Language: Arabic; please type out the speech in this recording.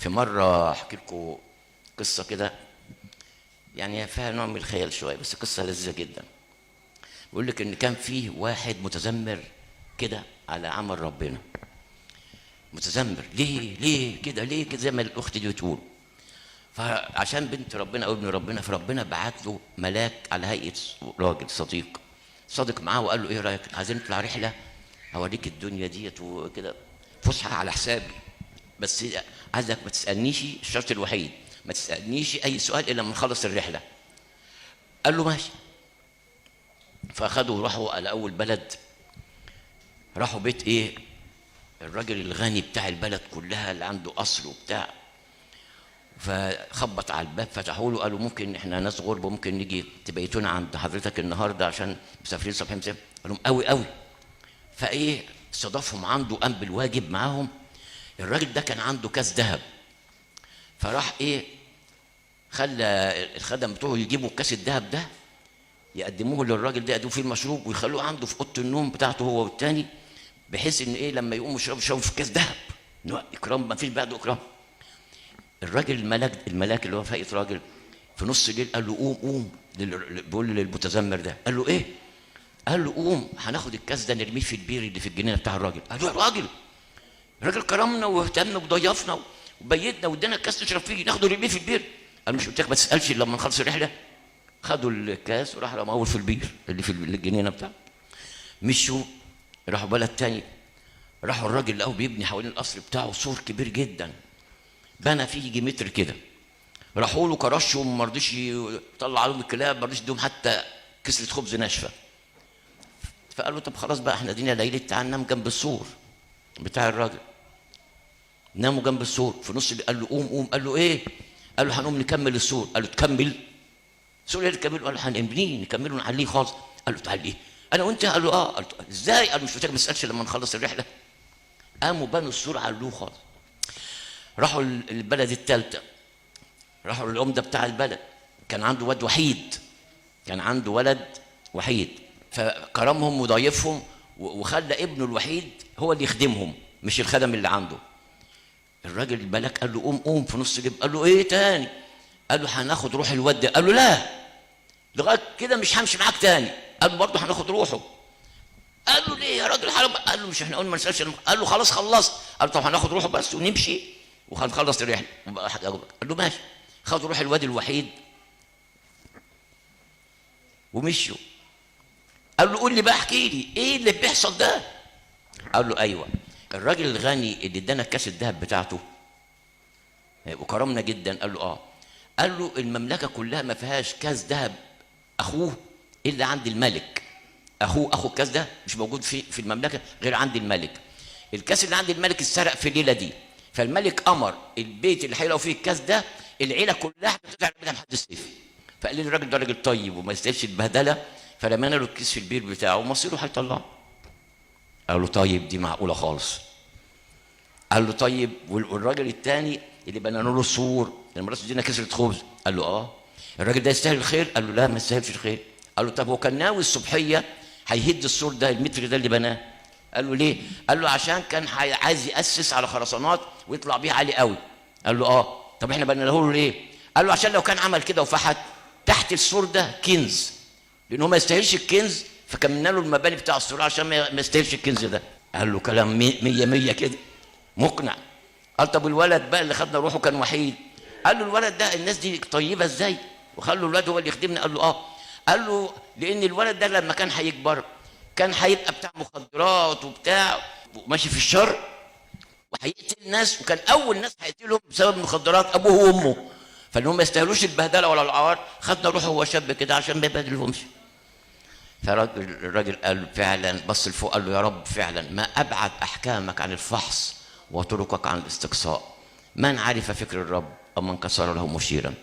في مرة أحكي لكم قصة كده، يعني فيها نوع من الخيال شوية، بس قصة لذيذة جدا. بيقول لك إن كان فيه واحد متذمر كده على عمل ربنا. متذمر ليه كده زي ما الأخت دي بتقول. فعشان بنت ربنا أو ابن ربنا، فربنا بعت له ملاك على هيئة راجل صادق معاه، وقال له إيه رأيك؟ عايزين نطلع رحلة أوريك الدنيا ديت وكده، فسحة على حسابي، بس عايزك ما تسألنيش، الشرط الوحيد ما تسألنيش أي سؤال إلا لما نخلص الرحلة. قال له ماشي. فأخدوا وراحوا على أول بلد، راحوا بيت إيه؟ الراجل الغني بتاع البلد كلها اللي عنده قصر وبتاع. فخبط على الباب، فتحوا له، قالوا ممكن احنا ناس غرب، ممكن نيجي تبيتونا عند حضرتك النهارده عشان مسافرين صباحين مسافر. قال لهم قوي. فايه استضافهم عنده، قام بالواجب معاهم. الراجل ده كان عنده كاس ذهب، فراح ايه خلى الخدم بتوعه يجيبوا كاس الذهب ده، يقدموه للراجل ده، يقدموا فيه المشروب ويخلوه عنده في اوضه النوم بتاعته هو والتاني، بحيث ان ايه لما يقوموا يشربوا في كاس ذهب، اكرام، ما فيش بعده اكرام. الراجل الملاك اللي هو في هيئه راجل، في نص الليل قال له قوم بيقول للمتذمر ده، قال له ايه؟ قال له قوم هناخد الكاس ده نرميه في البير اللي في الجنينه بتاع الراجل. قال له يا الراجل كرمنا واهتم وضيفنا وبيتنا وادانا الكاس نشرب فيه، ناخده نرميه في البير. قال مش قلت لك ما تسالش الا لما نخلص الرحله؟ خدوا الكاس وراح رموه في البير اللي في الجنينه بتاعه. مشوا راحوا بلد تاني، راحوا الراجل لقوه بيبني حوالين القصر بتاعه سور كبير جدا، بنى فيه يجي متر كده. راحوا له كرشهم، ما رضيش يطلع لهم الكلاب، ما رضيش يديهم حتى كسره خبز ناشفه. فقالوا طب خلاص بقى، احنا دينا ليله، تعال ننام جنب السور بتاع الراجل. ناموا جنب السور. في نص الليل قال له قوم. قال له ايه؟ قال له هنقوم نكمل السور. قال له تكمل؟ السور اللي تكمله؟ قال له هنبنيه نكمله نعليه خالص. قال له تعال ايه؟ انا وانت؟ قال له اه. قال له ازاي؟ قال له مش قلت لك ما تسالش لما نخلص الرحله؟ قاموا بنوا السور علوه خالص. راحوا البلد الثالثه، راحوا للعمده بتاع البلد، كان عنده ولد وحيد، فكرمهم وضايفهم وخلى ابنه الوحيد هو اللي يخدمهم مش الخدم اللي عنده. الراجل الملك قال له قوم في نص الليل. قال له ايه تاني؟ قال له هناخد روح الواد ده. قال له لا، لغايه كده مش همشي معاك تاني. قال له برضه هناخد روحه. قال له ليه يا راجل حرام؟ قال له مش احنا قلنا ما نسالش؟ قال له خلاص خلصت. قال له طب هناخد روحه بس ونمشي وهنخلص الرحله. قال له ماشي. خدوا روح الواد الوحيد ومشوا. قال له قول لي بقى، احكي لي ايه اللي بيحصل ده؟ قال له ايوه، الراجل الغني اللي ادانا كاس الذهب بتاعته وكرمنا جدا. قال له اه. قال له المملكه كلها ما فيهاش كاس ذهب اخوه الا عند الملك. اخو الكاس ده مش موجود في المملكه غير عند الملك. الكاس اللي عند الملك اتسرق في الليله دي، فالملك امر البيت اللي هيلاقوا فيه الكاس ده العيله كلها هتطلع منها لحد السيف. فقال لي الراجل ده راجل طيب وما يستاهلش البهدله، فلما له الكيس في البير بتاعه ومصيره هيطلعه. قال له طيب دي معقوله خالص. قال له طيب والراجل الثاني اللي بنى له السور لما راسه ادينا كسره خبز؟ قال له اه. الراجل ده يستاهل الخير؟ قال له لا ما يستاهلش الخير. قال له طب هو كان ناوي الصبحيه هيهد السور ده المتر ده اللي بناه؟ قال له ليه؟ قال له عشان كان عايز ياسس على خرسانات ويطلع بيه عالي قوي. قال له اه. طب احنا بنيناه له ليه؟ قال له عشان لو كان عمل كده وفحت تحت السور ده كنز، لانه ما يستاهلش الكنز، فكملنا له المباني بتاع السور عشان ما يستاهلش الكنز ده. قال له كلام مية كده مقنع. قال طب الولد بقى اللي خدنا روحه كان وحيد؟ قال له الولد ده الناس دي طيبه ازاي وخلوا الولد هو اللي يخدمنا؟ قال له اه. قال له لان الولد ده لما كان هيكبر كان هيبقى بتاع مخدرات وبتاع وماشي في الشر وهيقتل الناس، وكان اول ناس هيقتلهم بسبب المخدرات ابوه وامه، فانهم ما يستاهلوش البهدله ولا العار. خدنا روحه وهو شاب كده عشان ما يبهدلهمش. فالراجل قال فعلا، بص لفوق قال له يا رب فعلا ما ابعد احكامك عن الفحص وطرقك عن الاستقصاء. من عرف فكر الرب او من كسر له مشيرا.